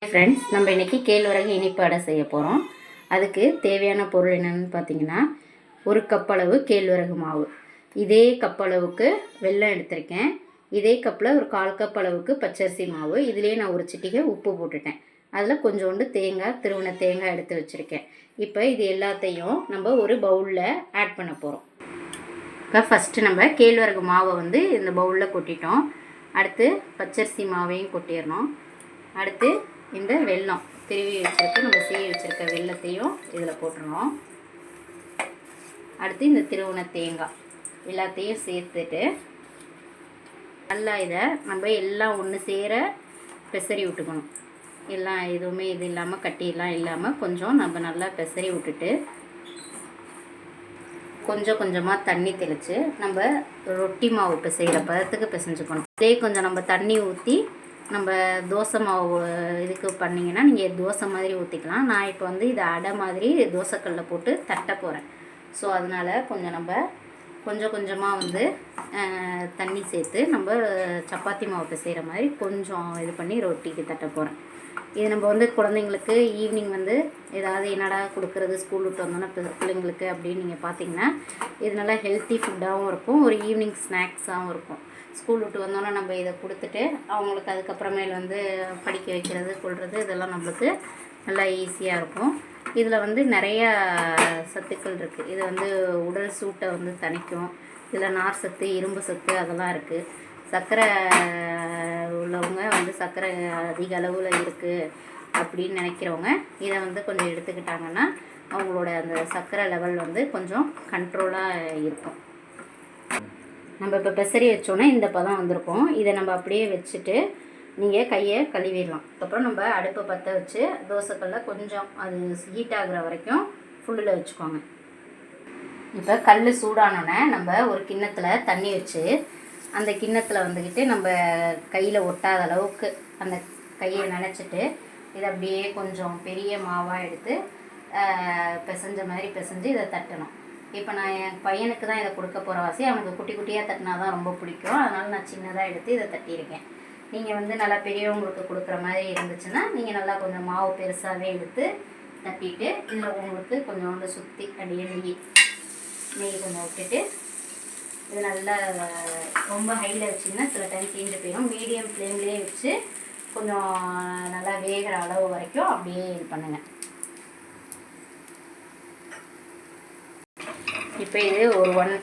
Friends, நம்ம இன்றைக்கி கேழ்வரகு இனிப்பு அடை செய்ய போகிறோம். அதுக்கு தேவையான பொருள் என்னென்னு பார்த்தீங்கன்னா, 1 கப் அளவு கேழ்வரகு மாவு, இதே கப் அளவுக்கு வெல்லம் எடுத்திருக்கேன், இதே கப்பில் ஒரு 1/4 கப் அளவுக்கு பச்சரிசி மாவு, இதிலே நான் ஒரு சிட்டிகை உப்பு போட்டுட்டேன், அதில் கொஞ்சோண்டு தேங்காய், திருவண்ண தேங்காய் எடுத்து வச்சுருக்கேன். இப்போ இது எல்லாத்தையும் நம்ம ஒரு பவுலில் ஆட் பண்ண போகிறோம். இப்போ ஃபஸ்ட்டு நம்ம கேழ்வரகு மாவை வந்து இந்த பவுலில் கொட்டிட்டோம். அடுத்து பச்சரிசி மாவையும் கொட்டிடணும். அடுத்து இந்த வெல்லம் திருவி வச்சுருக்க நம்ம சீவி வச்சுருக்க வெல்லத்தையும் இதில் போட்டுருவோம். அடுத்து இந்த திருவண்ண தேங்காய் எல்லாத்தையும் சேர்த்துட்டு நல்லா இதை நம்ம எல்லாம் ஒன்று சேர பெசரி விட்டுக்கணும். எல்லாம் எதுவுமே இது இல்லாமல் கட்டியெல்லாம் இல்லாமல் கொஞ்சம் நம்ம நல்லா பெசரி விட்டுட்டு கொஞ்சம் கொஞ்சமாக தண்ணி தெளித்து நம்ம ரொட்டி மாவு பிசைகிற பதத்துக்கு பிசைஞ்சுக்கணும். இதே கொஞ்சம் நம்ம தண்ணி ஊற்றி நம்ம தோசை மாவு இதுக்கு பண்ணிங்கன்னா நீங்கள் தோசை மாதிரி ஊற்றிக்கலாம். நான் இப்போ வந்து இதை அடை மாதிரி தோசைக்கல்லில் போட்டு தட்ட போகிறேன். ஸோ அதனால் கொஞ்சம் கொஞ்சமாக வந்து தண்ணி சேர்த்து நம்ம சப்பாத்தி மாவு பிசைகிற மாதிரி கொஞ்சம் இது பண்ணி ரொட்டிக்கு தட்ட போகிறேன். இது நம்ம வந்து குழந்தைங்களுக்கு ஈவினிங் வந்து ஏதாவது என்னடா கொடுக்குறது ஸ்கூல் விட்டு வந்தோன்னா பிள்ளைங்களுக்கு அப்படின்னு நீங்கள் பார்த்தீங்கன்னா இது நல்லா ஹெல்த்தி ஃபுட்டாகவும் இருக்கும், ஒரு ஈவினிங் ஸ்நாக்ஸாகவும் இருக்கும். ஸ்கூல் விட்டு வந்தோன்னா நம்ம இதை கொடுத்துட்டு அவங்களுக்கு அதுக்கப்புறமேல் வந்து படிக்க வைக்கிறது கொள்வது இதெல்லாம் நம்மளுக்கு நல்லா ஈஸியாக இருக்கும். இதில் வந்து நிறையா சத்துக்கள் இருக்குது. இது வந்து உடல் சூட்டை வந்து தணிக்கும். இதில் நார் சத்து, இரும்பு சத்து அதெல்லாம் இருக்குது. சர்க்கரை உள்ளவங்க வந்து சர்க்கரை அதிக அளவில் இருக்குது அப்படின்னு நினைக்கிறவங்க இதை வந்து கொஞ்சம் எடுத்துக்கிட்டாங்கன்னா அவங்களோட அந்த சர்க்கரை லெவல் வந்து கொஞ்சம் கண்ட்ரோலாக இருக்கும். நம்ம இப்போ பெசரி வச்சோன்னா இந்த பதம் வந்திருக்கும். இதை நம்ம அப்படியே வச்சுட்டு நீங்கள் கையை கழுவிடலாம். அதுக்கப்புறம் நம்ம அடுப்பை பற்ற வச்சு தோசைக்கல்ல கொஞ்சம் அது ஹீட் ஆகுற வரைக்கும் ஃபுல்லில் வச்சுக்கோங்க. இப்போ கல் சூடானோன்னே நம்ம ஒரு கிண்ணத்தில் தண்ணி வச்சு அந்த கிண்ணத்தில் வந்துக்கிட்டு நம்ம கையில் ஒட்டாத அளவுக்கு அந்த கையை நனைச்சிட்டு இதை அப்படியே கொஞ்சம் பெரிய மாவாக எடுத்து பிசைஞ்ச மாதிரி பிசைஞ்சு இதை தட்டணும். இப்போ நான் என் பையனுக்கு தான் இதை கொடுக்க போகிற வாசி, அவனுக்கு குட்டி குட்டியாக தட்டினா தான் ரொம்ப பிடிக்கும். அதனால் நான் சின்னதாக எடுத்து இதை தட்டியிருக்கேன். நீங்கள் வந்து நல்லா பெரியவங்களுக்கு கொடுக்குற மாதிரி இருந்துச்சுன்னா நீங்கள் நல்லா கொஞ்சம் மாவு பெருசாகவே எடுத்து தட்டிட்டு இதில் உங்களுக்கு கொஞ்சோண்டு சுற்றி அப்படியே நெய் கொஞ்சம் விட்டுட்டு இது நல்லா ரொம்ப ஹையில் வச்சிங்கன்னா சில டைம் தீஞ்சு போயிடும். மீடியம் ஃப்ளேம்லேயே வச்சு கொஞ்சம் நல்லா வேகிற அளவு வரைக்கும் அப்படியே இது பண்ணுங்கள். இப்போ இது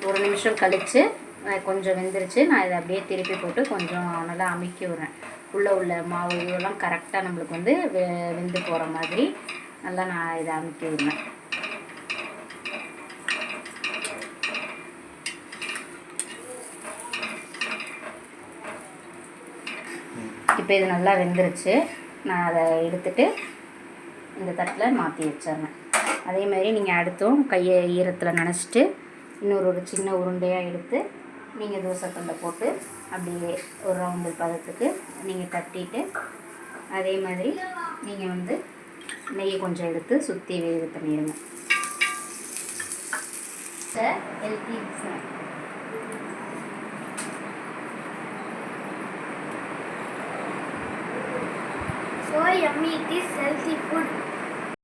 ஒரு நிமிஷம் கழித்து கொஞ்சம் வெந்துருச்சு. நான் இதை அப்படியே திருப்பி போட்டு கொஞ்சம் நல்லா அமுக்கி விட்றேன். உள்ள மாவு இதெல்லாம் கரெக்டாக நம்மளுக்கு வந்து வெந்து போகிற மாதிரி நல்லா நான் இதை அமுக்கி விடுறேன். இப்போ இது நல்லா வெந்துருச்சு. நான் அதை எடுத்துட்டு இந்த தட்டில் மாற்றி வச்சிடுறேன். அதே மாதிரி நீங்கள் அடுத்தும் கையை ஈரத்தில் நனைச்சிட்டு ஒரு சின்ன உருண்டையாக எடுத்து நீங்கள் தோசைக்கல்லில் போட்டு அப்படியே ஒரு ரவுண்டு பதத்துக்கு நீங்கள் தட்டிட்டு அதே மாதிரி நீங்கள் வந்து நெய் கொஞ்சம் எடுத்து சுற்றி இது பண்ணிடுங்க. Healthy snack. So yummy, it is healthy food.